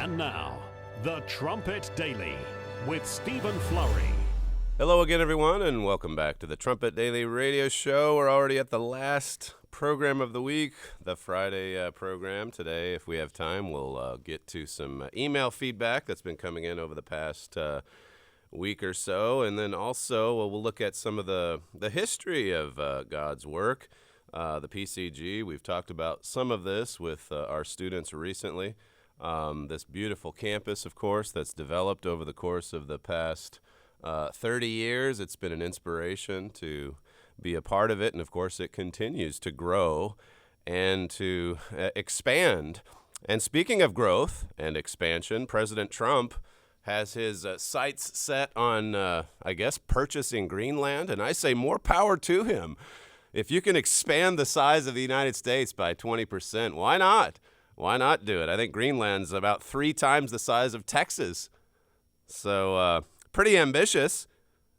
And now, the Trumpet Daily with Stephen Flurry. Hello again, everyone, and welcome back to the Trumpet Daily radio show. We're already at the last program of the week, the Friday program. Today, if we have time, we'll get to some email feedback that's been coming in over the past week or so. And then also, we'll look at some of the history of God's work. The PCG, we've talked about some of this with our students recently. This beautiful campus, of course, that's developed over the course of the past 30 years. It's been an inspiration to be a part of it, and of course it continues to grow and to expand. And speaking of growth and expansion, President Trump has his sights set on, purchasing Greenland, and I say more power to him. If you can expand the size of the United States by 20%, why not? Why not do it? I think Greenland's about 3 times the size of Texas. So pretty ambitious.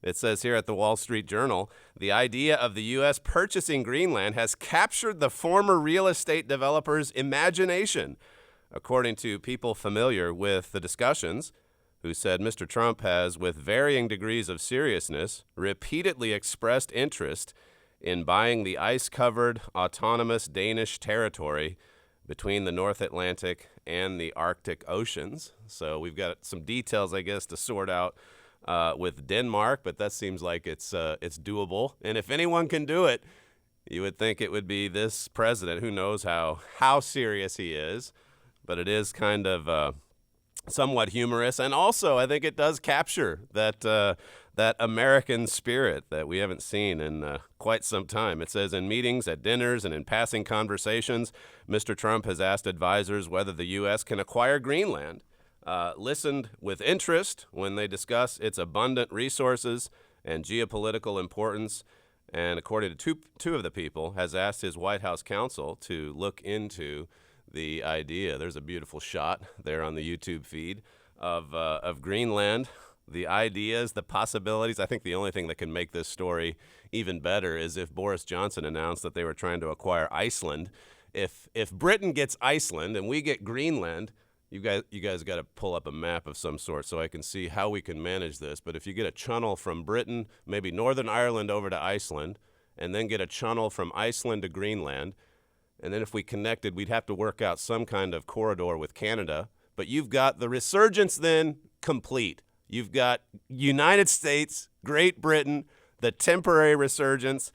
It says here at the Wall Street Journal, the idea of the U.S. purchasing Greenland has captured the former real estate developer's imagination, according to people familiar with the discussions, who said Mr. Trump has, with varying degrees of seriousness, repeatedly expressed interest in buying the ice-covered, autonomous Danish territory between the North Atlantic and the Arctic Oceans. So we've got some details, I guess, to sort out with Denmark, but that seems like it's doable. And if anyone can do it, you would think it would be this president. Who knows how serious he is, but it is kind of somewhat humorous. And also, I think it does capture that American spirit that we haven't seen in quite some time. It says, in meetings, at dinners, and in passing conversations, Mr. Trump has asked advisors whether the U.S. can acquire Greenland, listened with interest when they discuss its abundant resources and geopolitical importance, and according to two of the people, has asked his White House counsel to look into the idea. There's a beautiful shot there on the YouTube feed of Greenland. The ideas, the possibilities. I think the only thing that can make this story even better is if Boris Johnson announced that they were trying to acquire Iceland. If Britain gets Iceland and we get Greenland, you guys got to pull up a map of some sort so I can see how we can manage this. But if you get a channel from Britain, maybe Northern Ireland over to Iceland, and then get a channel from Iceland to Greenland, and then if we connected, we'd have to work out some kind of corridor with Canada. But you've got the resurgence then complete. You've got United States, Great Britain, the temporary resurgence,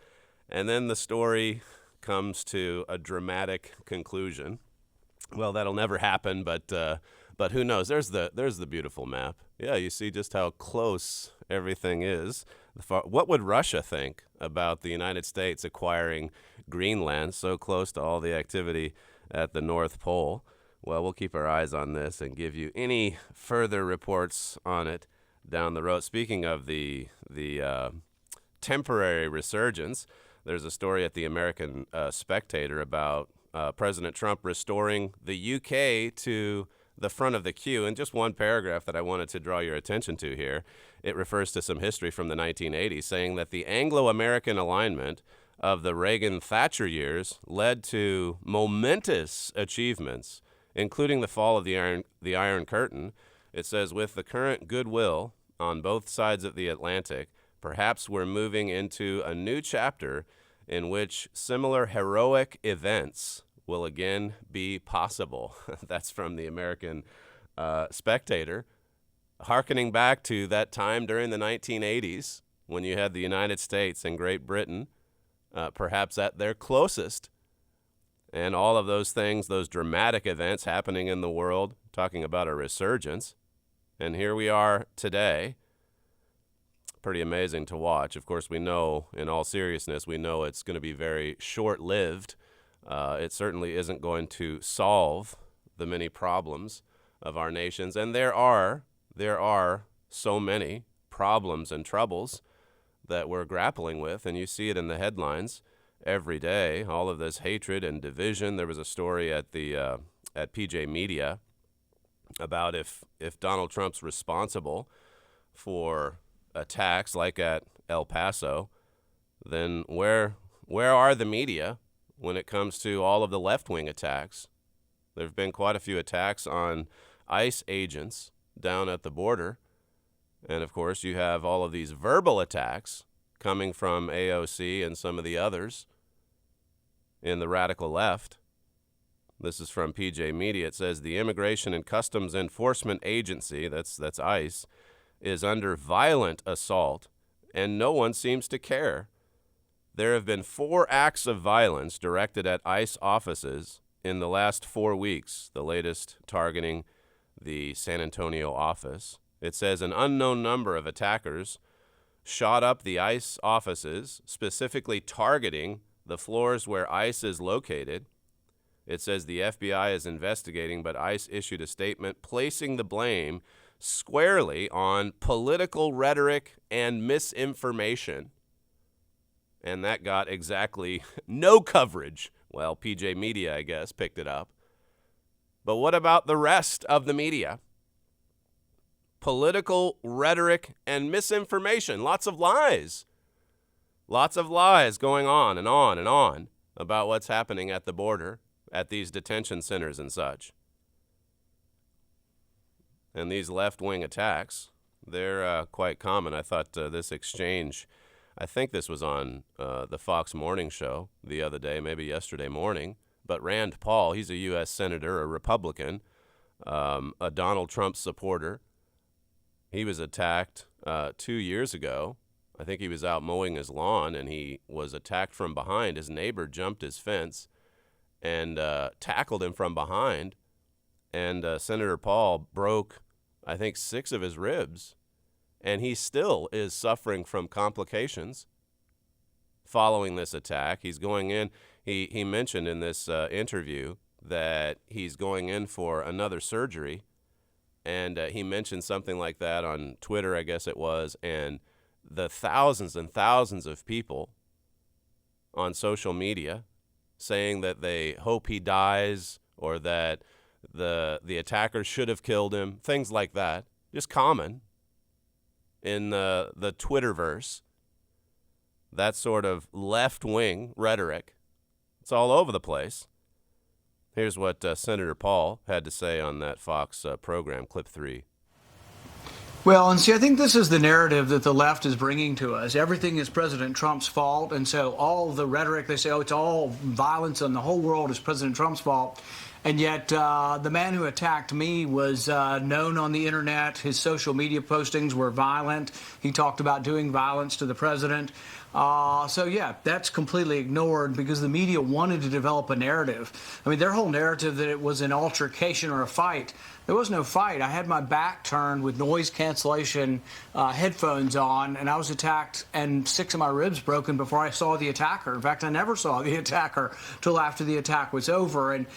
and then the story comes to a dramatic conclusion. Well, that'll never happen, but who knows? There's the beautiful map. Yeah, you see just how close everything is. What would Russia think about the United States acquiring Greenland so close to all the activity at the North Pole? Well, we'll keep our eyes on this and give you any further reports on it down the road. Speaking of the temporary resurgence, there's a story at the American Spectator about President Trump restoring the UK to the front of the queue. And just one paragraph that I wanted to draw your attention to here, it refers to some history from the 1980s, saying that the Anglo-American alignment of the Reagan-Thatcher years led to momentous achievements, including the fall of the Iron Curtain. It says, with the current goodwill on both sides of the Atlantic, perhaps we're moving into a new chapter in which similar heroic events will again be possible. That's from the American Spectator, hearkening back to that time during the 1980s when you had the United States and Great Britain perhaps at their closest. And all of those things, those dramatic events happening in the world, talking about a resurgence. And here we are today. Pretty amazing to watch. Of course, we know, in all seriousness, we know it's going to be very short-lived. It certainly isn't going to solve the many problems of our nations. And there are so many problems and troubles that we're grappling with, and you see it in the headlines every day, all of this hatred and division. There was a story at PJ Media about if Donald Trump's responsible for attacks like at El Paso, then where are the media when it comes to all of the left-wing attacks? There have been quite a few attacks on ICE agents down at the border. And, of course, you have all of these verbal attacks coming from AOC and some of the others in the radical left. This is from PJ Media. It says the Immigration and Customs Enforcement Agency, that's ICE, is under violent assault, and no one seems to care. There have been 4 acts of violence directed at ICE offices in the last 4 weeks, the latest targeting the San Antonio office. It says an unknown number of attackers shot up the ICE offices, specifically targeting the floors where ICE is located. It says the FBI is investigating, but ICE issued a statement placing the blame squarely on political rhetoric and misinformation. And that got exactly no coverage. Well, PJ Media, I guess, picked it up. But what about the rest of the media? Political rhetoric and misinformation. Lots of lies. Lots of lies going on and on and on about what's happening at the border, at these detention centers and such. And these left-wing attacks, they're quite common. I thought this exchange, I think this was on the Fox Morning Show the other day, maybe yesterday morning. But Rand Paul, he's a U.S. Senator, a Republican, a Donald Trump supporter. He was attacked 2 years ago. I think he was out mowing his lawn, and he was attacked from behind. His neighbor jumped his fence and tackled him from behind. And Senator Paul broke, I think, 6 of his ribs. And he still is suffering from complications following this attack. He's going in. He mentioned in this interview that he's going in for another surgery. And he mentioned something like that on Twitter, I guess it was. And the thousands and thousands of people on social media saying that they hope he dies or that the attackers should have killed him, things like that, just common in the Twitterverse. That sort of left-wing rhetoric. It's all over the place. Here's what Senator Paul had to say on that Fox program, clip 3. Well, and see, I think this is the narrative that the left is bringing to us. Everything is President Trump's fault, and so all the rhetoric, they say, oh, it's all violence in the whole world is President Trump's fault. And yet the man who attacked me was known on the internet. His social media postings were violent. He talked about doing violence to the president. So, yeah, that's completely ignored because the media wanted to develop a narrative. I mean, their whole narrative that it was an altercation or a fight. There was no fight. I had my back turned with noise cancellation headphones on, and I was attacked, and 6 of my ribs broken before I saw the attacker. In fact, I never saw the attacker till after the attack was over. And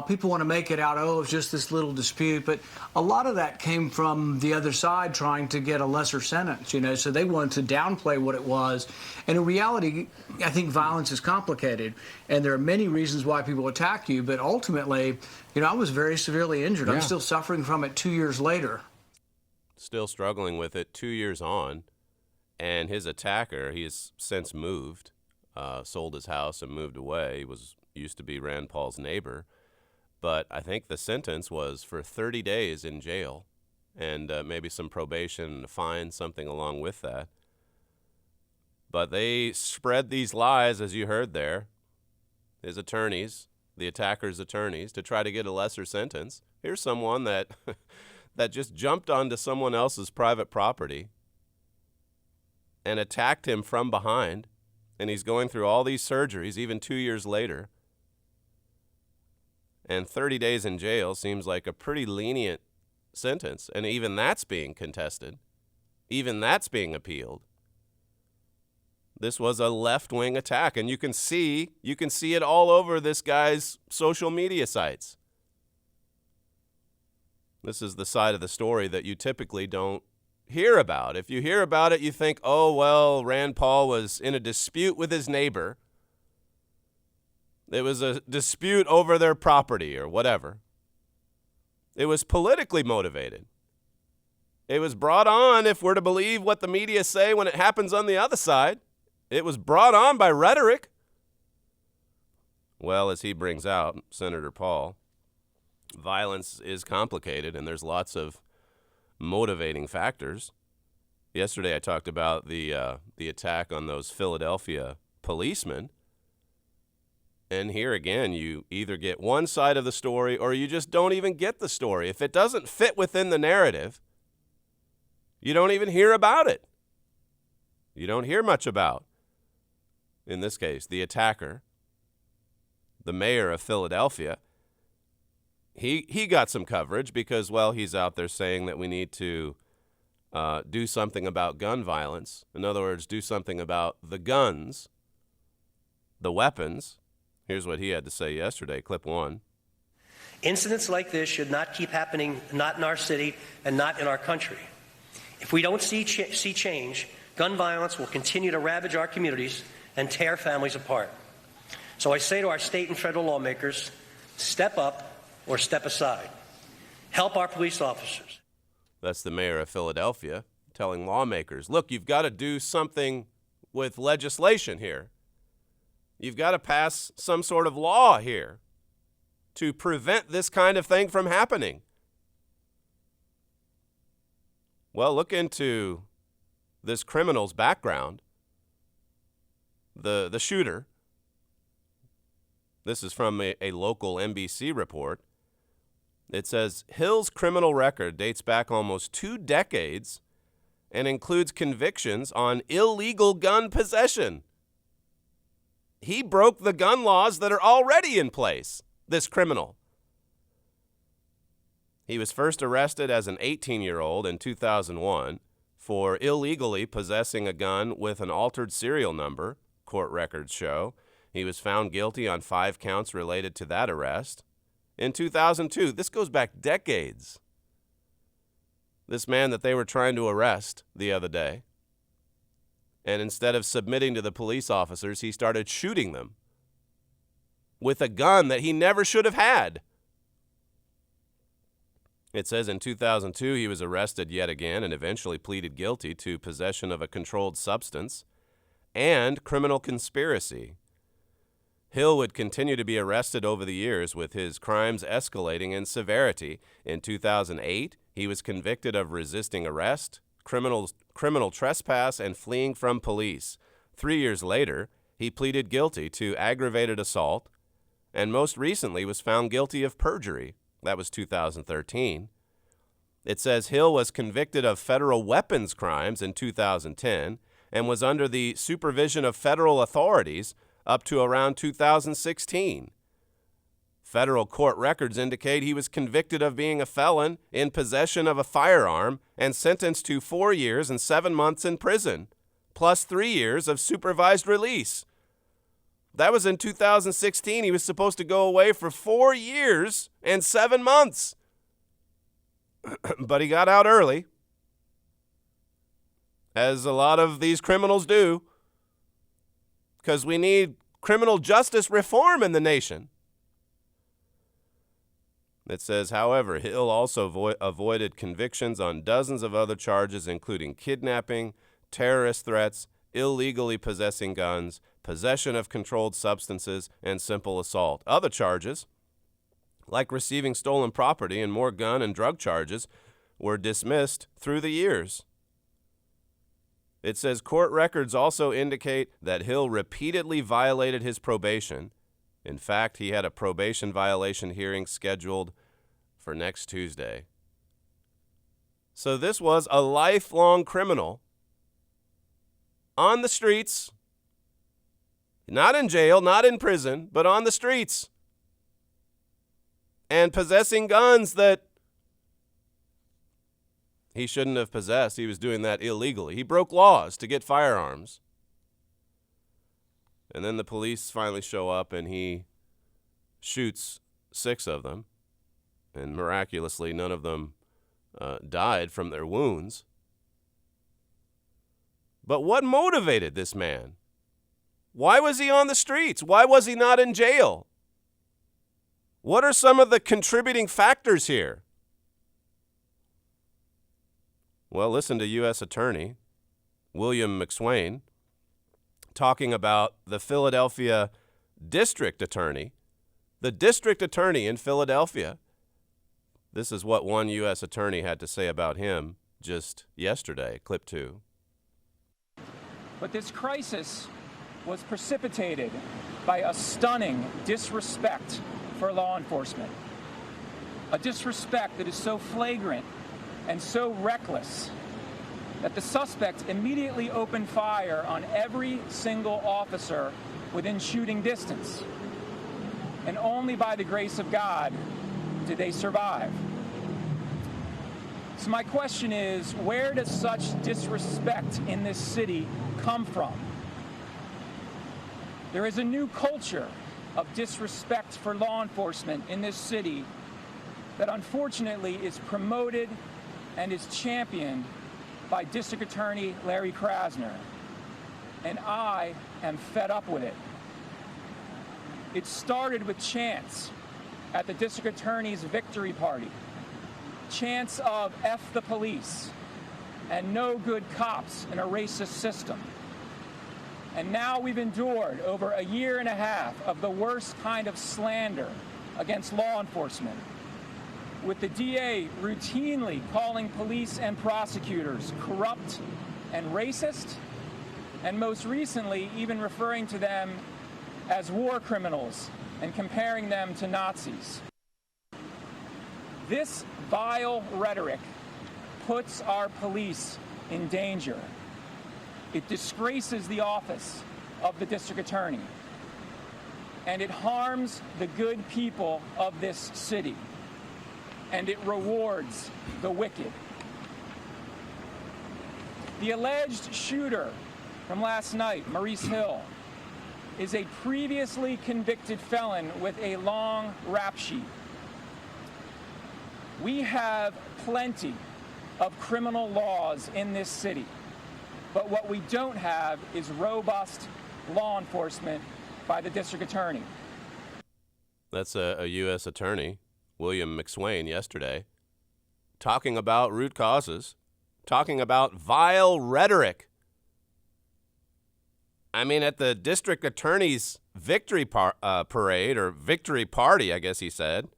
people want to make it out, oh, it was just this little dispute. But a lot of that came from the other side trying to get a lesser sentence, you know, so they wanted to downplay what it was. And in reality, I think violence is complicated, and there are many reasons why people attack you, but ultimately, you know, I was very severely injured. Yeah. I'm still suffering from it 2 years later. Still struggling with it 2 years on, and his attacker, he has since moved, sold his house and moved away. He used to be Rand Paul's neighbor, but I think the sentence was for 30 days in jail and maybe some probation and a fine, something along with that. But they spread these lies, as you heard there, his attorneys, the attacker's attorneys, to try to get a lesser sentence. Here's someone that that just jumped onto someone else's private property and attacked him from behind, and he's going through all these surgeries even 2 years later. And 30 days in jail seems like a pretty lenient sentence, and even that's being contested. Even that's being appealed. This was a left-wing attack, and you can see it all over this guy's social media sites. This is the side of the story that you typically don't hear about. If you hear about it, you think, oh, well, Rand Paul was in a dispute with his neighbor. It was a dispute over their property or whatever. It was politically motivated. It was brought on, if we're to believe what the media say when it happens on the other side. It was brought on by rhetoric. Well, as he brings out, Senator Paul, Violence is complicated, and there's lots of motivating factors. Yesterday, I talked about the attack on those Philadelphia policemen. And here again, you either get one side of the story or you just don't even get the story. If it doesn't fit within the narrative, you don't even hear about it. You don't hear much about, in this case, the attacker, the mayor of Philadelphia. He got some coverage because, well, he's out there saying that we need to do something about gun violence. In other words, do something about the guns, the weapons. Here's what he had to say yesterday, clip 1. Incidents like this should not keep happening, not in our city and not in our country. If we don't see change, gun violence will continue to ravage our communities and tear families apart. So I say to our state and federal lawmakers, step up or step aside. Help our police officers. That's the mayor of Philadelphia telling lawmakers, look, you've got to do something with legislation here. You've got to pass some sort of law here to prevent this kind of thing from happening. Well, look into this criminal's background. The shooter. This is from a local NBC report. It says, Hill's criminal record dates back almost 2 decades and includes convictions on illegal gun possession. He broke the gun laws that are already in place, this criminal. He was first arrested as an 18-year-old in 2001 for illegally possessing a gun with an altered serial number, court records show. He was found guilty on 5 counts related to that arrest. In 2002, this goes back decades. This man that they were trying to arrest the other day, and instead of submitting to the police officers, he started shooting them with a gun that he never should have had. It says in 2002, he was arrested yet again and eventually pleaded guilty to possession of a controlled substance and criminal conspiracy. Hill would continue to be arrested over the years, with his crimes escalating in severity. In 2008, he was convicted of resisting arrest, criminal trespass, and fleeing from police. 3 years later, he pleaded guilty to aggravated assault, and most recently was found guilty of perjury. That was 2013. It says Hill was convicted of federal weapons crimes in 2010 and was under the supervision of federal authorities up to around 2016. Federal court records indicate he was convicted of being a felon in possession of a firearm and sentenced to 4 years and 7 months in prison, plus 3 years of supervised release. That was in 2016. He was supposed to go away for 4 years and 7 months. But he got out early, as a lot of these criminals do, because we need criminal justice reform in the nation. It says, however, Hill also avoided convictions on dozens of other charges, including kidnapping, terrorist threats, illegally possessing guns, possession of controlled substances, and simple assault. Other charges, like receiving stolen property and more gun and drug charges, were dismissed through the years. It says court records also indicate that Hill repeatedly violated his probation. In fact, he had a probation violation hearing scheduled for next Tuesday. So this was a lifelong criminal on the streets, not in jail, not in prison, but on the streets, and possessing guns that he shouldn't have possessed. He was doing that illegally. He broke laws to get firearms. And then the police finally show up and he shoots 6 of them. And miraculously, none of them died from their wounds. But what motivated this man? Why was he on the streets? Why was he not in jail? What are some of the contributing factors here? Well, listen to U.S. Attorney William McSwain talking about the Philadelphia district attorney. The district attorney in Philadelphia This is what one U.S. attorney had to say about him just yesterday. Clip 2. But this crisis was precipitated by a stunning disrespect for law enforcement. A disrespect that is so flagrant and so reckless that the suspect immediately opened fire on every single officer within shooting distance. And only by the grace of God did they survive. So my question is, where does such disrespect in this city come from? There is a new culture of disrespect for law enforcement in this city that unfortunately is promoted and is championed by District Attorney Larry Krasner. And I am fed up with it. It started with chants at the District Attorney's victory party. Chants of F the police and no good cops in a racist system. And now we've endured over a year and a half of the worst kind of slander against law enforcement, with the DA routinely calling police and prosecutors corrupt and racist, and most recently even referring to them as war criminals and comparing them to Nazis. This vile rhetoric puts our police in danger. It disgraces the office of the district attorney, and it harms the good people of this city, and it rewards the wicked. The alleged shooter from last night, Maurice Hill, is a previously convicted felon with a long rap sheet. We have plenty of criminal laws in this city, but what we don't have is robust law enforcement by the district attorney. That's a U.S. attorney, William McSwain, yesterday, talking about root causes, talking about vile rhetoric. I mean, at the district attorney's victory parade, or victory party, I guess he said,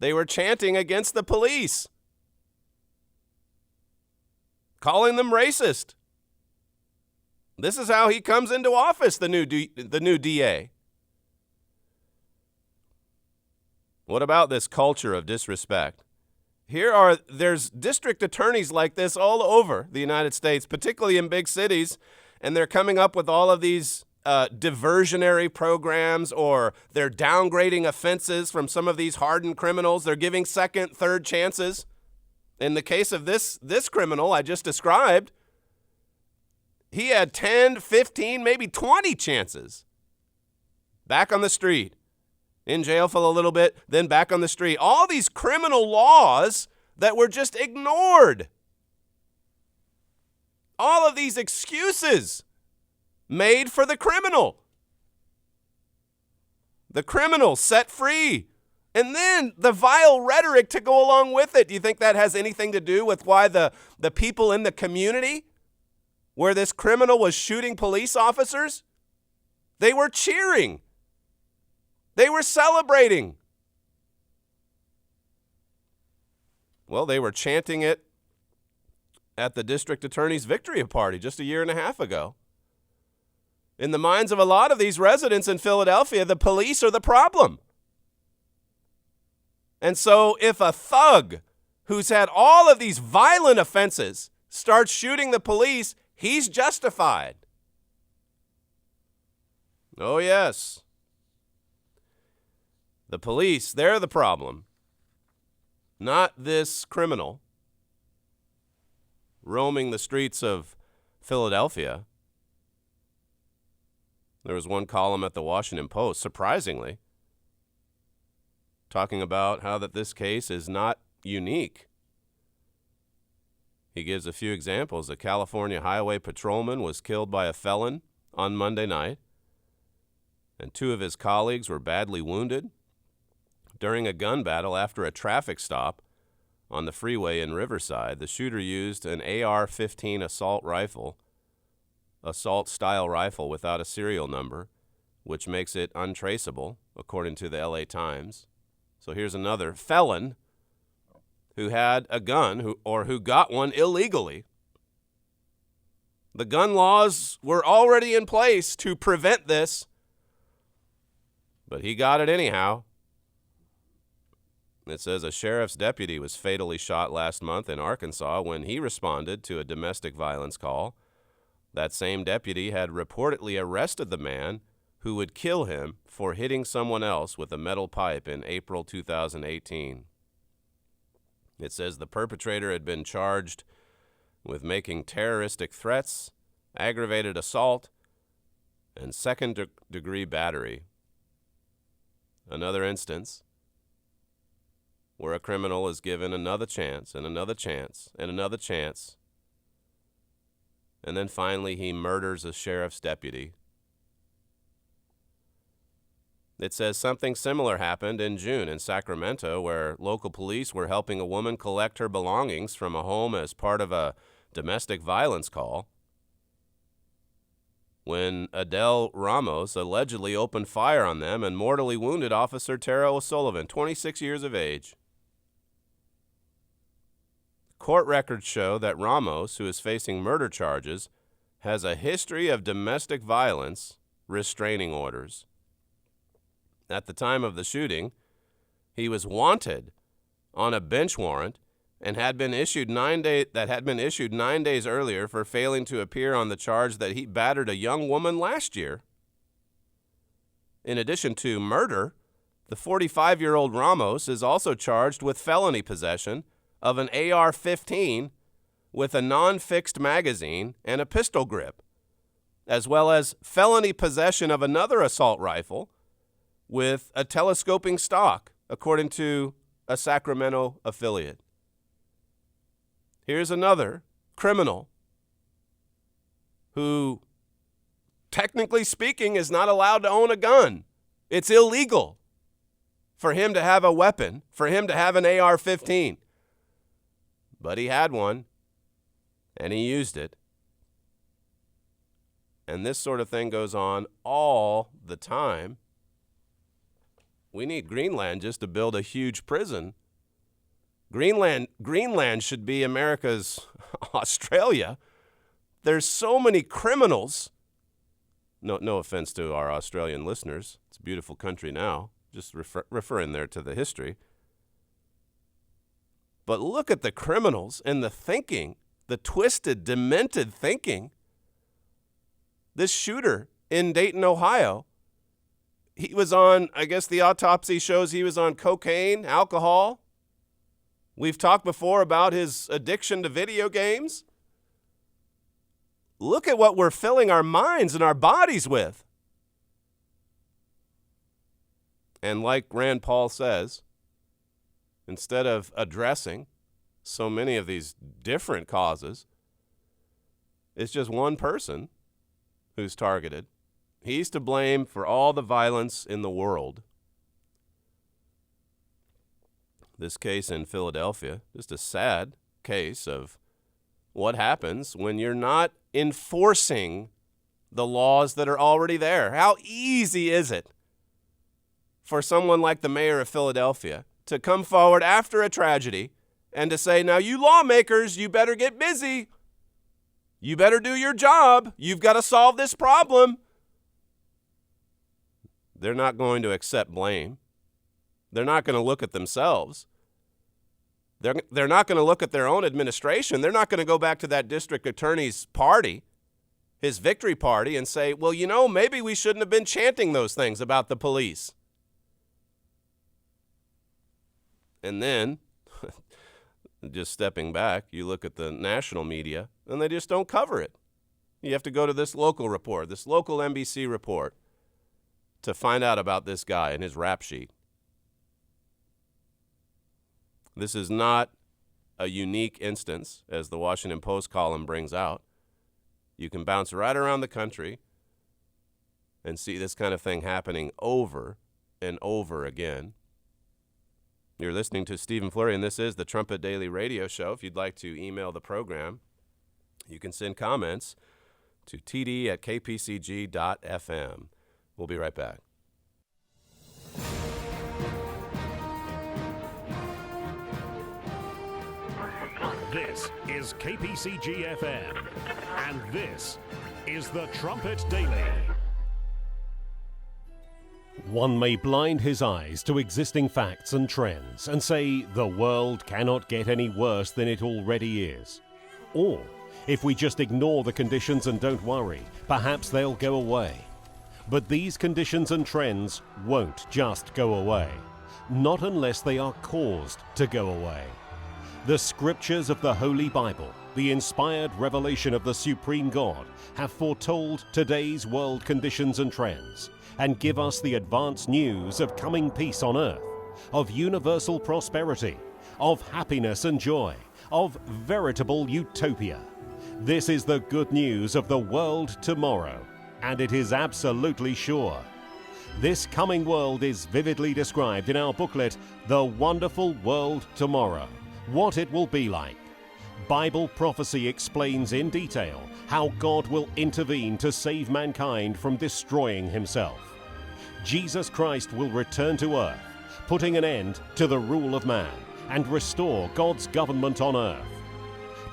they were chanting against the police, calling them racist. This is how he comes into office, the new DA. What about this culture of disrespect? There's district attorneys like this all over the United States, particularly in big cities, and they're coming up with all of these diversionary programs, or they're downgrading offenses from some of these hardened criminals. They're giving second, third chances. In the case of this criminal I just described, he had 10, 15, maybe 20 chances. Back on the street, in jail for a little bit, then back on the street. All these criminal laws that were just ignored. All of these excuses made for the criminal. The criminal set free. And then the vile rhetoric to go along with it. Do you think that has anything to do with why the people in the community where this criminal was shooting police officers, they were cheering? They were celebrating. Well, they were chanting it at the district attorney's victory party just a year and a half ago. In the minds of a lot of these residents in Philadelphia, the police are the problem. And so if a thug who's had all of these violent offenses starts shooting the police, he's justified. Oh, yes. The police, they're the problem, not this criminal roaming the streets of Philadelphia. There was one column at the Washington Post, surprisingly, talking about how that this case is not unique. He gives a few examples. A California highway patrolman was killed by a felon on Monday night, and 2 of his colleagues were badly wounded during a gun battle after a traffic stop on the freeway in Riverside. The shooter used an AR-15 assault-style rifle without a serial number, which makes it untraceable, according to the LA Times. So here's another felon who had a gun who got one illegally. The gun laws were already in place to prevent this, but he got it anyhow. It says a sheriff's deputy was fatally shot last month in Arkansas when he responded to a domestic violence call. That same deputy had reportedly arrested the man who would kill him for hitting someone else with a metal pipe in April 2018. It says the perpetrator had been charged with making terroristic threats, aggravated assault, and second-degree battery. Another instance where a criminal is given another chance and another chance and another chance, and then finally he murders a sheriff's deputy. It says something similar happened in June in Sacramento, where local police were helping a woman collect her belongings from a home as part of a domestic violence call, when Adele Ramos allegedly opened fire on them and mortally wounded Officer Tara O'Sullivan, 26 years of age. Court records show that Ramos, who is facing murder charges, has a history of domestic violence restraining orders. At the time of the shooting, he was wanted on a bench warrant and had been issued 9 days earlier for failing to appear on the charge that he battered a young woman last year. In addition to murder, the 45-year-old Ramos is also charged with felony possession of an AR-15 with a non-fixed magazine and a pistol grip, as well as felony possession of another assault rifle with a telescoping stock, according to a Sacramento affiliate. Here's another criminal who, technically speaking, is not allowed to own a gun. It's illegal for him to have a weapon, for him to have an AR-15. But he had one, and he used it. And this sort of thing goes on all the time. We need Greenland just to build a huge prison. Greenland should be America's Australia. There's so many criminals. No offense to our Australian listeners. It's a beautiful country now. Just referring there to the history. But look at the criminals and the thinking, the twisted, demented thinking. This shooter in Dayton, Ohio, he was on, I guess the autopsy shows he was on cocaine, alcohol. We've talked before about his addiction to video games. Look at what we're filling our minds and our bodies with. And like Rand Paul says, instead of addressing so many of these different causes, it's just one person who's targeted. He's to blame for all the violence in the world. This case in Philadelphia, just a sad case of what happens when you're not enforcing the laws that are already there. How easy is it for someone like the mayor of Philadelphia to come forward after a tragedy and to say, now you lawmakers, you better get busy. You better do your job. You've got to solve this problem. They're not going to accept blame. They're not going to look at themselves. They're not going to look at their own administration. They're not going to go back to that district attorney's party, his victory party, and say, well, you know, maybe we shouldn't have been chanting those things about the police. And then, just stepping back, you look at the national media, and they just don't cover it. You have to go to this local report, this local NBC report, to find out about this guy and his rap sheet. This is not a unique instance, as the Washington Post column brings out. You can bounce right around the country and see this kind of thing happening over and over again. You're listening to Stephen Flurry, and this is the Trumpet Daily Radio Show. If you'd like to email the program, you can send comments to td@kpcg.fm. We'll be right back. This is KPCG FM, and this is the Trumpet Daily. One may blind his eyes to existing facts and trends and say the world cannot get any worse than it already is. Or, if we just ignore the conditions and don't worry, perhaps they'll go away. But these conditions and trends won't just go away. Not unless they are caused to go away. The scriptures of the Holy Bible, the inspired revelation of the Supreme God, have foretold today's world conditions and trends, and give us the advance news of coming peace on earth, of universal prosperity, of happiness and joy, of veritable utopia. This is the good news of the world tomorrow, and it is absolutely sure. This coming world is vividly described in our booklet, The Wonderful World Tomorrow, what it will be like. Bible prophecy explains in detail how God will intervene to save mankind from destroying himself. Jesus Christ will return to earth, putting an end to the rule of man and restore God's government on earth.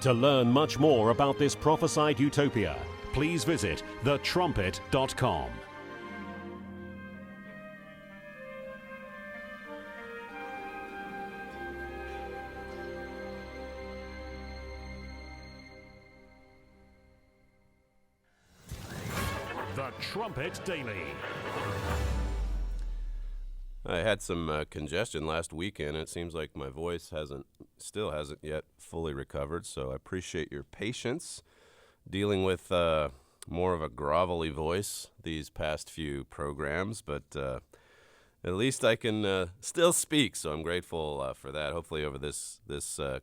To learn much more about this prophesied utopia, please visit thetrumpet.com. The Trumpet Daily. I had some congestion last weekend, and it seems like my voice still hasn't yet fully recovered, so I appreciate your patience dealing with more of a grovelly voice these past few programs, but at least I can still speak, so I'm grateful for that. Hopefully over this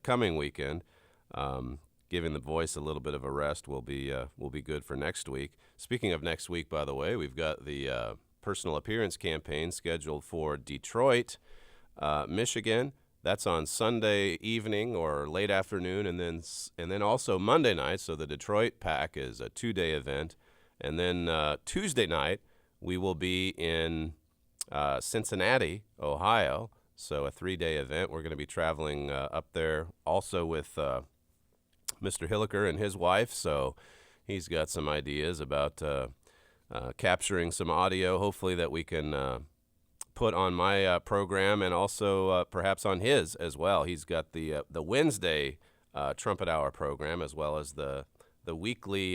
coming weekend, giving the voice a little bit of a rest will be good for next week. Speaking of next week, by the way, we've got the personal appearance campaign scheduled for Detroit, Michigan. That's on Sunday evening or late afternoon, and then also Monday night. So the Detroit Pack is a 2-day event, and then Tuesday night we will be in Cincinnati, Ohio. So a 3-day event. We're going to be traveling up there, also with Mr. Hilliker and his wife. So he's got some ideas about capturing some audio, hopefully that we can put on my program and also perhaps on his as well. He's got the Wednesday Trumpet Hour program, as well as the weekly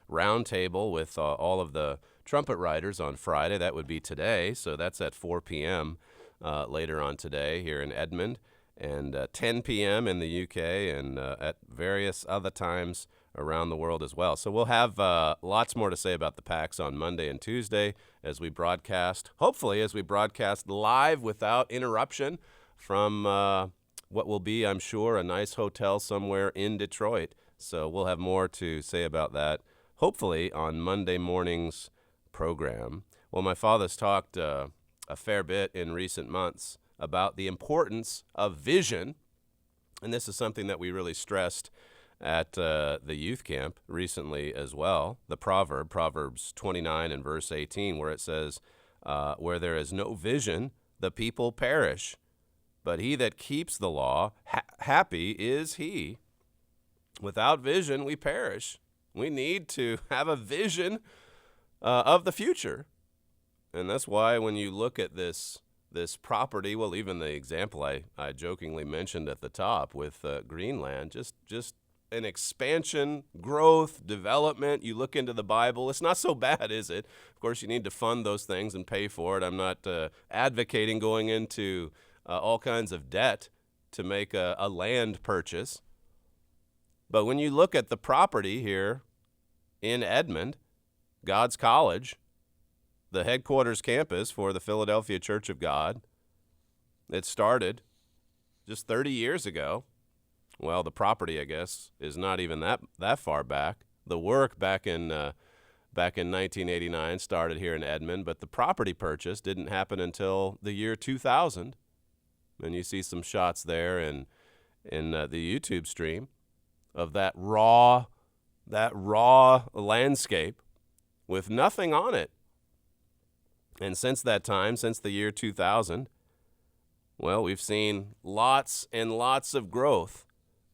roundtable with all of the trumpet writers on Friday. That would be today, so that's at 4 p.m. Later on today here in Edmond, and 10 p.m. in the UK, and at various other times around the world as well. So we'll have lots more to say about the PAX on Monday and Tuesday as we broadcast, hopefully as we broadcast live without interruption from what will be, I'm sure, a nice hotel somewhere in Detroit. So we'll have more to say about that, hopefully, on Monday morning's program. Well, my father's talked a fair bit in recent months about the importance of vision, and this is something that we really stressed at the youth camp recently as well. The Proverbs 29 and verse 18, where it says, where there is no vision, the people perish, but he that keeps the law, happy is he. Without vision, we perish. We need to have a vision of the future. And that's why when you look at this property, well, even the example I jokingly mentioned at the top with Greenland, just an expansion, growth, development. You look into the Bible, it's not so bad, is it? Of course, you need to fund those things and pay for it. I'm not advocating going into all kinds of debt to make a land purchase. But when you look at the property here in Edmond, God's College, the headquarters campus for the Philadelphia Church of God, it started just 30 years ago. Well, the property, I guess, is not even that far back. The work back in 1989 started here in Edmond, but the property purchase didn't happen until the year 2000. And you see some shots there in the YouTube stream of that raw landscape with nothing on it. And since that time, since the year 2000, well, we've seen lots and lots of growth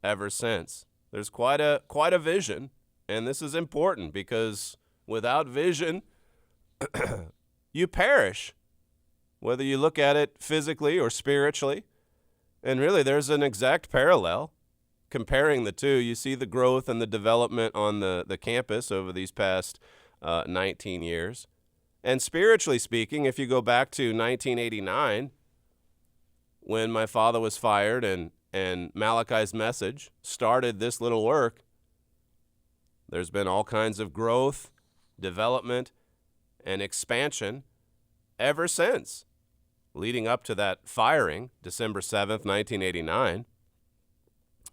ever since. There's quite a vision, and this is important because without vision, you perish, whether you look at it physically or spiritually. And really, there's an exact parallel. Comparing the two, you see the growth and the development on the campus over these past 19 years. And spiritually speaking, if you go back to 1989, when my father was fired and Malachi's message started this little work, there's been all kinds of growth, development, and expansion ever since, leading up to that firing, December 7th, 1989.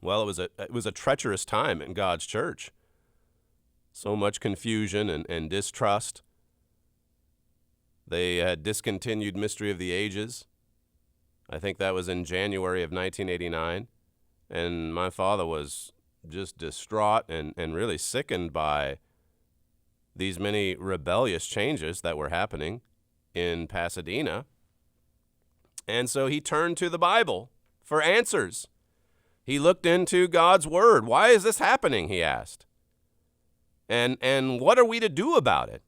Well, it was a treacherous time in God's church. So much confusion and distrust. They had discontinued Mystery of the Ages. I think that was in January of 1989. And my father was just distraught and really sickened by these many rebellious changes that were happening in Pasadena. And so he turned to the Bible for answers. He looked into God's Word. Why is this happening, he asked. And what are we to do about it?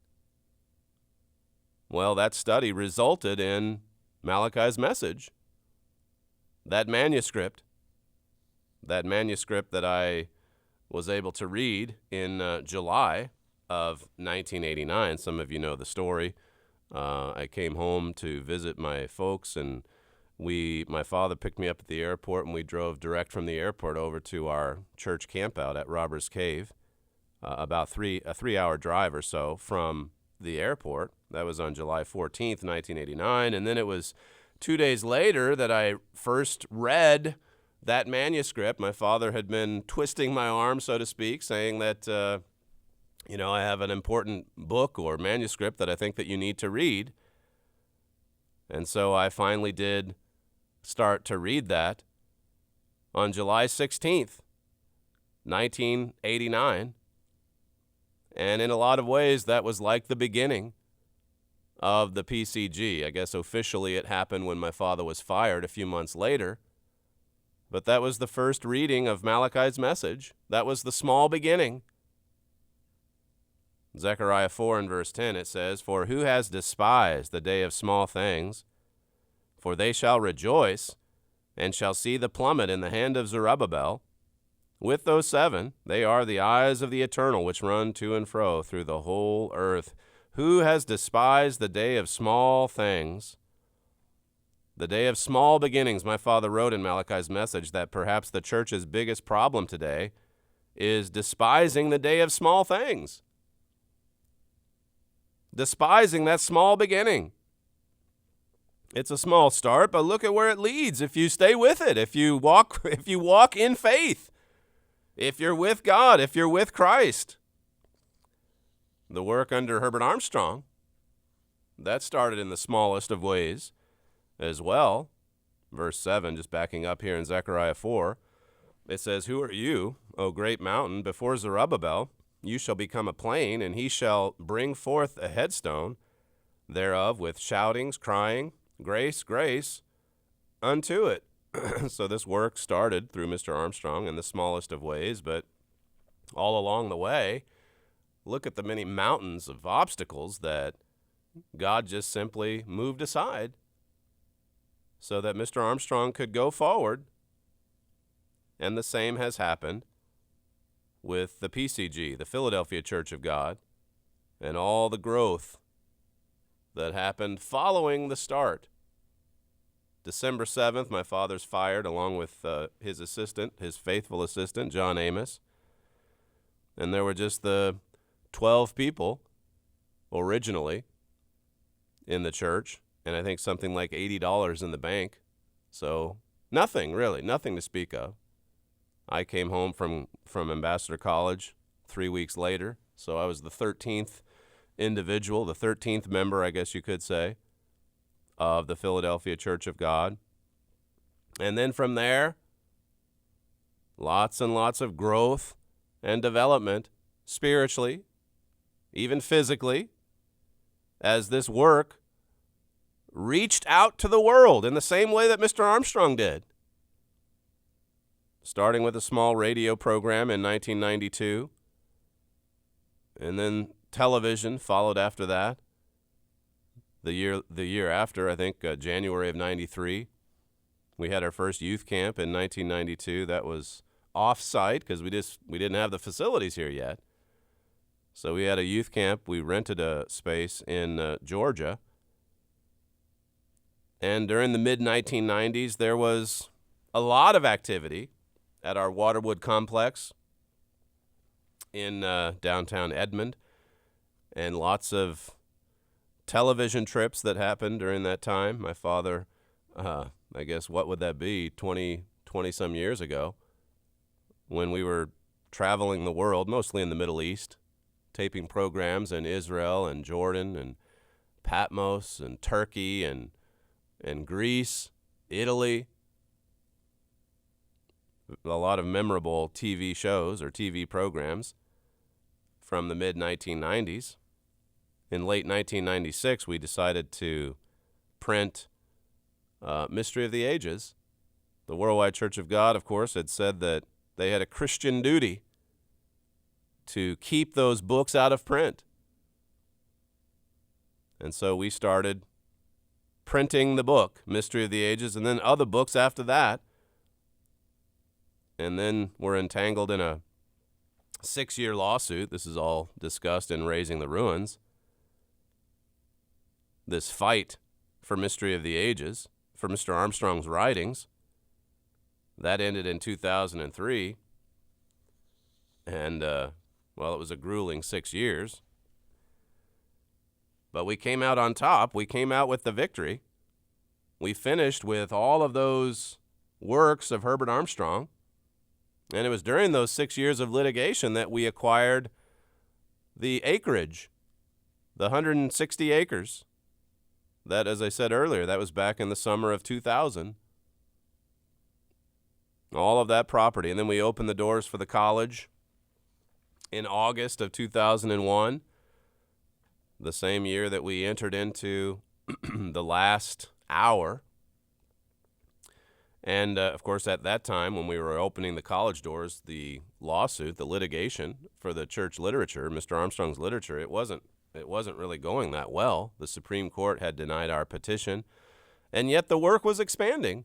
Well, that study resulted in Malachi's message. That manuscript that I was able to read in July of 1989. Some of you know the story. I came home to visit my folks, and my father picked me up at the airport, and we drove direct from the airport over to our church campout at Robbers Cave, about a 3-hour drive or so from the airport. That was on July 14th, 1989, and then it was 2 days later that I first read that manuscript. My father had been twisting my arm, so to speak, saying that, I have an important book or manuscript that I think that you need to read. And so I finally did start to read that on July 16th, 1989. And in a lot of ways, that was like the beginning of the PCG. I guess officially it happened when my father was fired a few months later. But that was the first reading of Malachi's message. That was the small beginning. Zechariah 4 and verse 10, it says, "For who has despised the day of small things? For they shall rejoice, and shall see the plummet in the hand of Zerubbabel. With those 7, they are the eyes of the Eternal, which run to and fro through the whole earth. Who has despised the day of small things?" The day of small beginnings. My father wrote in Malachi's message that perhaps the church's biggest problem today is despising the day of small things. Despising that small beginning. It's a small start, but look at where it leads if you stay with it, if you walk in faith, if you're with God, if you're with Christ. The work under Herbert Armstrong, that started in the smallest of ways as well. Verse 7, just backing up here in Zechariah 4, it says, "Who are you, O great mountain? Before Zerubbabel you shall become a plain, and he shall bring forth a headstone thereof with shoutings, crying, Grace, grace unto it." So this work started through Mr. Armstrong in the smallest of ways, but all along the way, look at the many mountains of obstacles that God just simply moved aside so that Mr. Armstrong could go forward. And the same has happened with the PCG, the Philadelphia Church of God, and all the growth that happened following the start. December 7th, my father's fired along with his assistant, his faithful assistant, John Amos. And there were just the 12 people originally in the church, and I think something like $80 in the bank. So nothing, really, nothing to speak of. I came home from Ambassador College 3 weeks later, so I was the 13th individual, the 13th member, I guess you could say, of the Philadelphia Church of God. And then from there, lots and lots of growth and development spiritually, even physically, as this work reached out to the world in the same way that Mr. Armstrong did. starting with a small radio program in 1992, and then television followed after that. The year after, I think, January of 93, we had our first youth camp in 1992. That was off-site because we didn't have the facilities here yet. So we had a youth camp. We rented a space in Georgia. And during the mid-1990s, there was a lot of activity at our Waterwood complex in downtown Edmond, and lots of television trips that happened during that time. My father, I guess, what would that be, 20-some years ago, when we were traveling the world, mostly in the Middle East, taping programs in Israel and Jordan and Patmos and Turkey and Greece, Italy. A lot of memorable TV shows or TV programs from the mid-1990s. In late 1996, we decided to print Mystery of the Ages. The Worldwide Church of God, of course, had said that they had a Christian duty to keep those books out of print. And so we started printing the book, Mystery of the Ages, and then other books after that. And then we're entangled in a 6-year lawsuit. This is all discussed in Raising the Ruins. This fight for Mystery of the Ages, for Mr. Armstrong's writings, that ended in 2003. And, well, it was a grueling 6 years. But we came out on top. We came out with the victory. We finished with all of those works of Herbert Armstrong. And it was during those 6 years of litigation that we acquired the acreage, the 160 acres. That, as I said earlier, that was back in the summer of 2000. All of that property. And then we opened the doors for the college in August of 2001, the same year that we entered into the last hour. And, of course, at that time, when we were opening the college doors, the lawsuit, the litigation for the church literature, Mr. Armstrong's literature, it wasn't really going that well. The Supreme Court had denied our petition, and yet the work was expanding.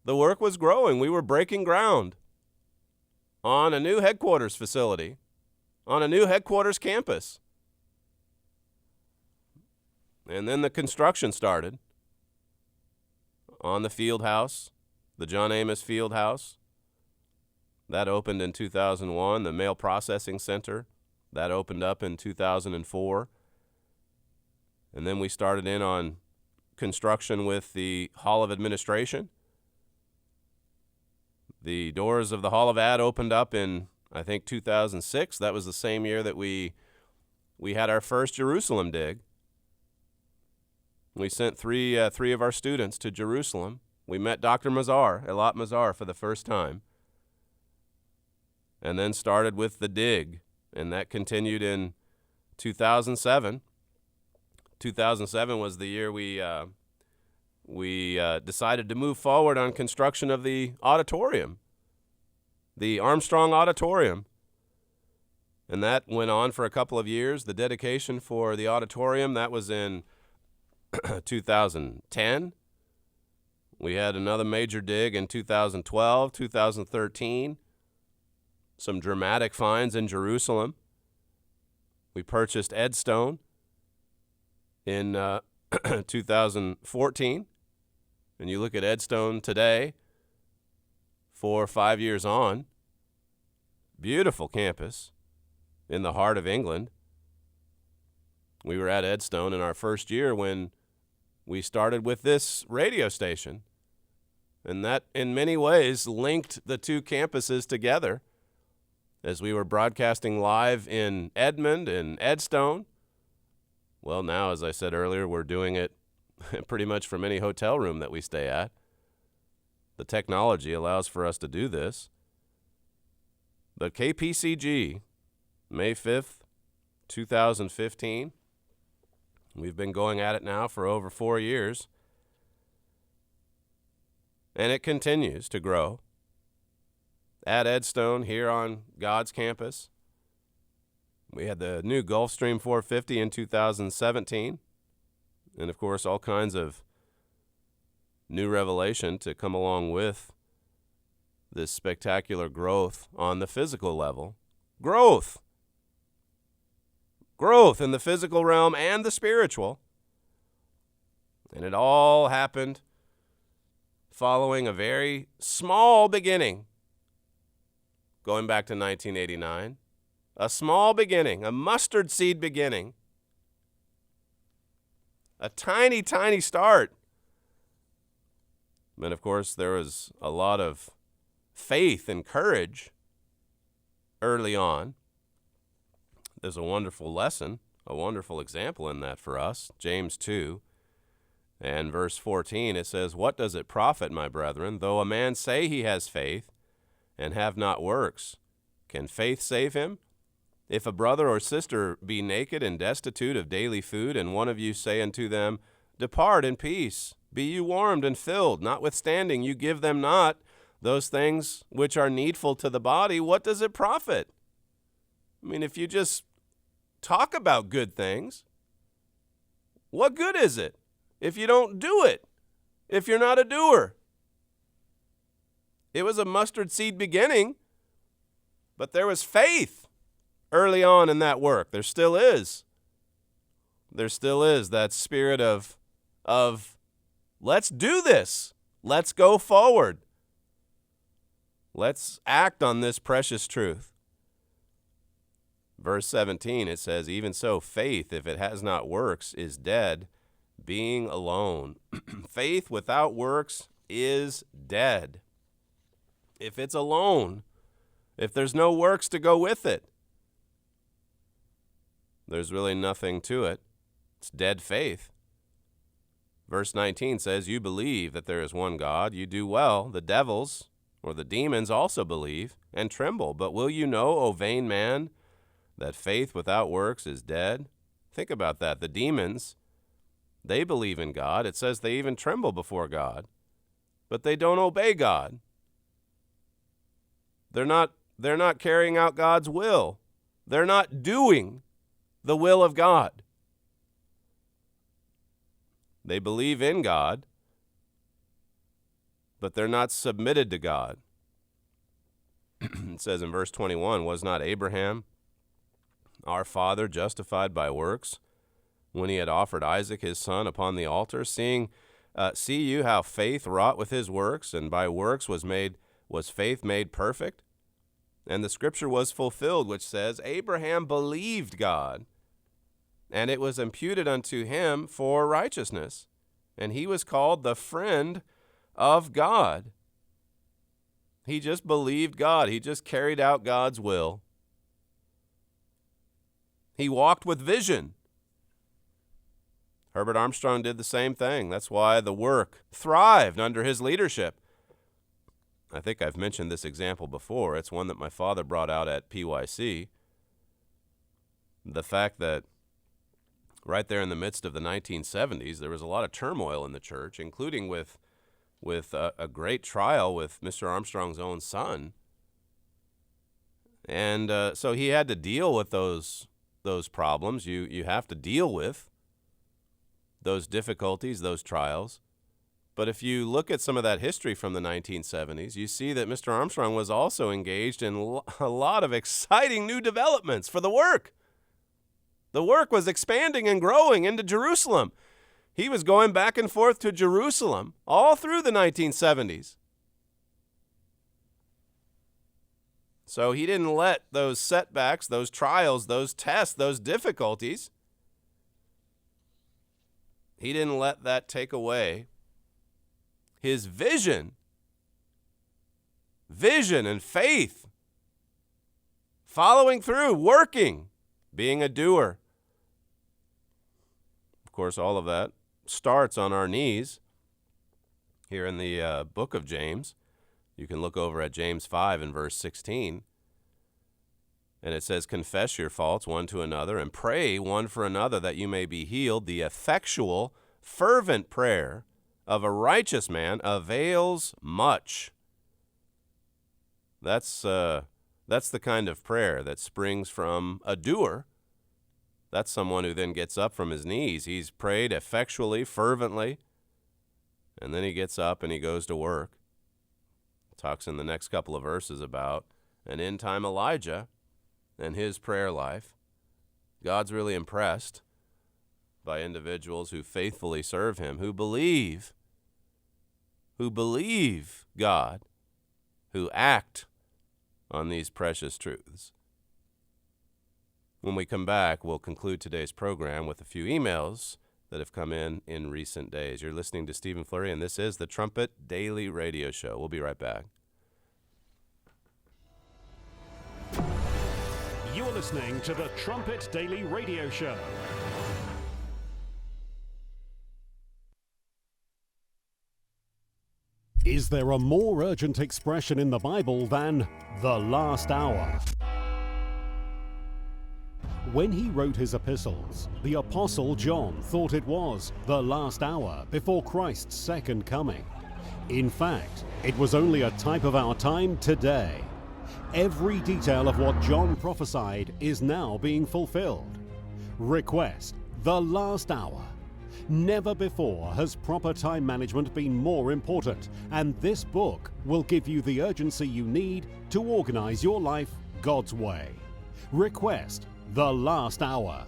The work was growing. We were breaking ground on a new headquarters facility, on a new headquarters campus. And then the construction started on the field house, the John Amos Field House. That opened in 2001. The Mail Processing Center, that opened up in 2004. And then we started in on construction with the Hall of Administration. The doors of the Hall of Ad opened up in, I think, 2006. That was the same year that we had our first Jerusalem dig. We sent three of our students to Jerusalem. We met Dr. Eilat Mazar, for the first time, and then started with the dig, and that continued in 2007. 2007 was the year we decided to move forward on construction of the auditorium, the Armstrong Auditorium, and that went on for a couple of years. The dedication for the auditorium, that was in 2010. We had another major dig in 2012, 2013, some dramatic finds in Jerusalem. We purchased Edstone in 2014, and you look at Edstone today, 4 or 5 years on, beautiful campus in the heart of England. We were at Edstone in our first year when we started with this radio station. And that, in many ways, linked the two campuses together as we were broadcasting live in Edmond and Edstone. Well, now, as I said earlier, we're doing it pretty much from any hotel room that we stay at. The technology allows for us to do this. But KPCG, May 5th, 2015, we've been going at it now for over 4 years. And it continues to grow. at Edstone here on God's campus. We had the new Gulfstream 450 in 2017. And, of course, all kinds of new revelation to come along with this spectacular growth on the physical level. Growth in the physical realm and the spiritual. And it all happened following a very small beginning, going back to 1989. A small beginning, a mustard seed beginning. A tiny, tiny start. And, of course, there was a lot of faith and courage early on. There's a wonderful lesson, a wonderful example in that for us. James 2 and verse 14, it says, "What does it profit, my brethren, though a man say he has faith and have not works? Can faith save him? If a brother or sister be naked and destitute of daily food, and one of you say unto them, Depart in peace, be you warmed and filled, notwithstanding you give them not those things which are needful to the body, what does it profit?" I mean, if you just talk about good things, what good is it if you don't do it, if you're not a doer? It was a mustard seed beginning, but there was faith early on in that work. There still is. There still is that spirit of let's do this. Let's go forward. Let's act on this precious truth. Verse 17, it says, "Even so, faith, if it has not works, is dead, being alone." Faith without works is dead. If it's alone, if there's no works to go with it, there's really nothing to it. It's dead faith. Verse 19 says, "You believe that there is one God. You do well. The devils, or the demons, also believe and tremble. But will you know, O vain man, that faith without works is dead?" Think about that. The demons, they believe in God. It says they even tremble before God. But they don't obey God. They're not carrying out God's will. They're not doing the will of God. They believe in God, but they're not submitted to God. It says in verse 21, "Was not Abraham, our father, justified by works, when he had offered Isaac his son upon the altar? See you how faith wrought with his works, and by works was faith made perfect? And the scripture was fulfilled, which says, Abraham believed God, and it was imputed unto him for righteousness. And he was called the friend of God." He just believed God. He just carried out God's will. He walked with vision. Herbert Armstrong did the same thing. That's why the work thrived under his leadership. I think I've mentioned this example before. It's one that my father brought out at PYC. The fact that right there in the midst of the 1970s, there was a lot of turmoil in the church, including with a great trial with Mr. Armstrong's own son. And so he had to deal with those problems. You have to deal with those difficulties, those trials. But if you look at some of that history from the 1970s, you see that Mr. Armstrong was also engaged in a lot of exciting new developments for the work. The work was expanding and growing into Jerusalem. He was going back and forth to Jerusalem all through the 1970s. So he didn't let those setbacks, those trials, those tests, those difficulties, he didn't let that take away his vision and faith, following through, working, being a doer. Of course, all of that starts on our knees here in the book of James. You can look over at James 5 and verse 16. And it says, "Confess your faults one to another and pray one for another that you may be healed. The effectual, fervent prayer of a righteous man avails much." That's the kind of prayer that springs from a doer. That's someone who then gets up from his knees. He's prayed effectually, fervently, and then he gets up and he goes to work. Talks in the next couple of verses about an end-time Elijah and his prayer life. God's really impressed by individuals who faithfully serve him, who believe God, who act on these precious truths. When we come back, we'll conclude today's program with a few emails that have come in recent days. You're listening to Stephen Flurry, and this is the Trumpet Daily Radio Show. We'll be right back. You're listening to the Trumpet Daily Radio Show. Is there a more urgent expression in the Bible than the last hour? When he wrote his epistles, the Apostle John thought it was the last hour before Christ's second coming. In fact, it was only a type of our time today. Every detail of what John prophesied is now being fulfilled. Request the last hour. Never before has proper time management been more important, and this book will give you the urgency you need to organize your life God's way. Request the last hour.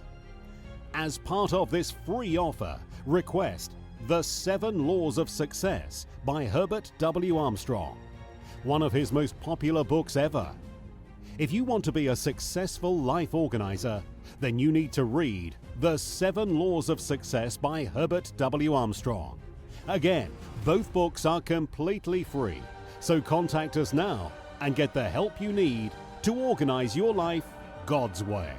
As part of this free offer, request The 7 Laws of Success by Herbert W. Armstrong, one of his most popular books ever. If you want to be a successful life organizer, then you need to read The 7 Laws of Success by Herbert W. Armstrong. Again, both books are completely free, so contact us now and get the help you need to organize your life God's way.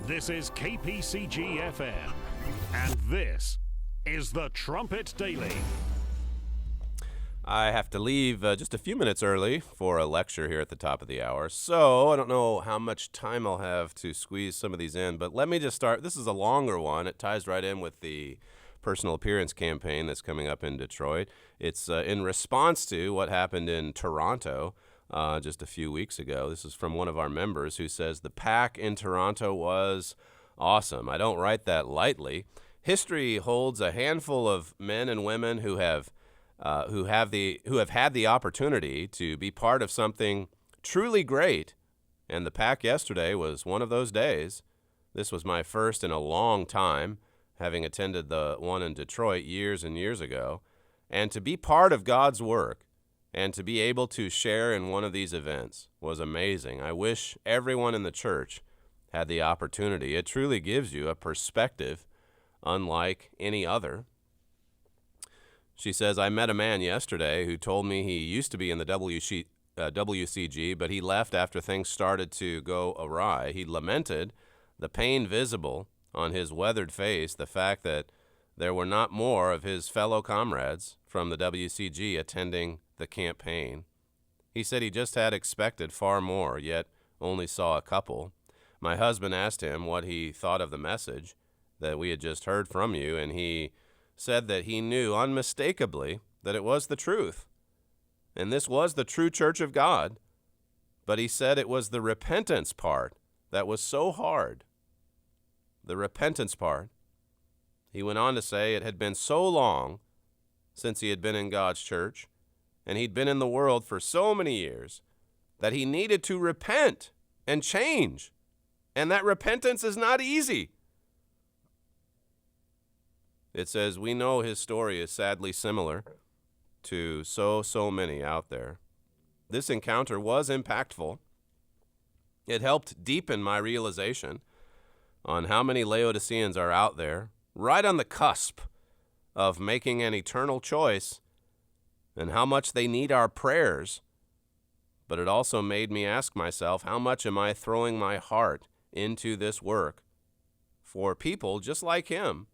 This is KPCG FM, and this is the Trumpet Daily. I have to leave just a few minutes early for a lecture here at the top of the hour, so I don't know how much time I'll have to squeeze some of these in, but let me just start. This is a longer one. It ties right in with the personal appearance campaign that's coming up in Detroit. It's in response to what happened in Toronto just a few weeks ago. This is from one of our members who says, "The pack in Toronto was awesome. I don't write that lightly. History holds a handful of men and women who have had the opportunity to be part of something truly great, and the pack yesterday was one of those days. This was my first in a long time, having attended the one in Detroit years and years ago, and to be part of God's work and to be able to share in one of these events was amazing. I wish everyone in the church had the opportunity. It truly gives you a perspective unlike any other." She says, "I met a man yesterday who told me he used to be in the WCG, but he left after things started to go awry. He lamented the pain visible on his weathered face, the fact that there were not more of his fellow comrades from the WCG attending the campaign. He said he just had expected far more, yet only saw a couple. My husband asked him what he thought of the message that we had just heard from you, and he said that he knew unmistakably that it was the truth, and this was the true church of God, but he said it was the repentance part that was so hard. The repentance part. He went on to say it had been so long since he had been in God's church, and he'd been in the world for so many years, that he needed to repent and change, and that repentance is not easy." It says, "We know his story is sadly similar to so many out there. This encounter was impactful. It helped deepen my realization on how many Laodiceans are out there, right on the cusp of making an eternal choice, and how much they need our prayers. But it also made me ask myself, how much am I throwing my heart into this work for people just like him?"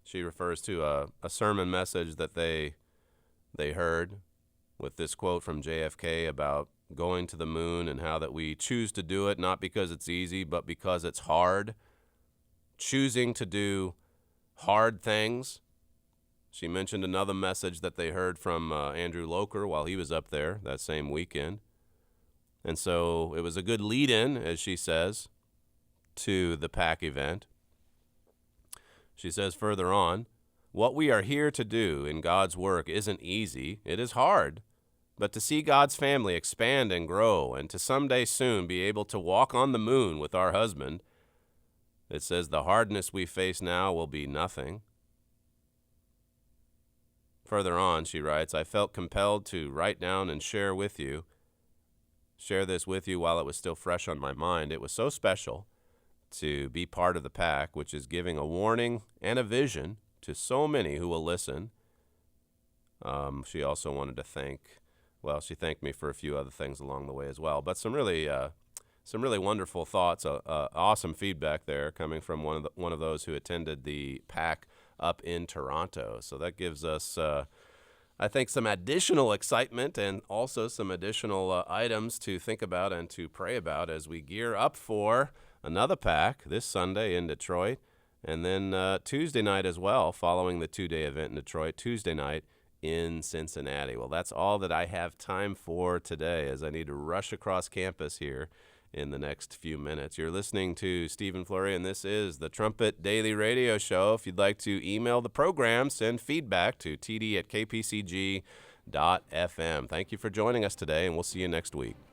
She refers to a sermon message that they heard with this quote from JFK about going to the moon and how that we choose to do it not because it's easy, but because it's hard. choosing to do hard things. She mentioned another message that they heard from Andrew Loker while he was up there that same weekend. And so it was a good lead-in, as she says, to the PAC event. She says further on, what we are here to do in God's work isn't easy. It is hard. But to see God's family expand and grow and to someday soon be able to walk on the moon with our husband, it says the hardness we face now will be nothing. Further on, she writes, I felt compelled to write down and share this with you while it was still fresh on my mind. It was so special to be part of the PAC, which is giving a warning and a vision to so many who will listen. She also wanted to she thanked me for a few other things along the way as well. But some really wonderful thoughts, awesome feedback there coming from one of those who attended the PAC up in Toronto. So that gives us, I think, some additional excitement and also some additional items to think about and to pray about as we gear up for another PAC this Sunday in Detroit. And then Tuesday night as well, following the 2-day event in Detroit, Tuesday night in Cincinnati. Well, that's all that I have time for today as I need to rush across campus here in the next few minutes. You're listening to Stephen Flurry, and this is the Trumpet Daily Radio Show. If you'd like to email the program, send feedback to td@kpcg.fm. Thank you for joining us today, and we'll see you next week.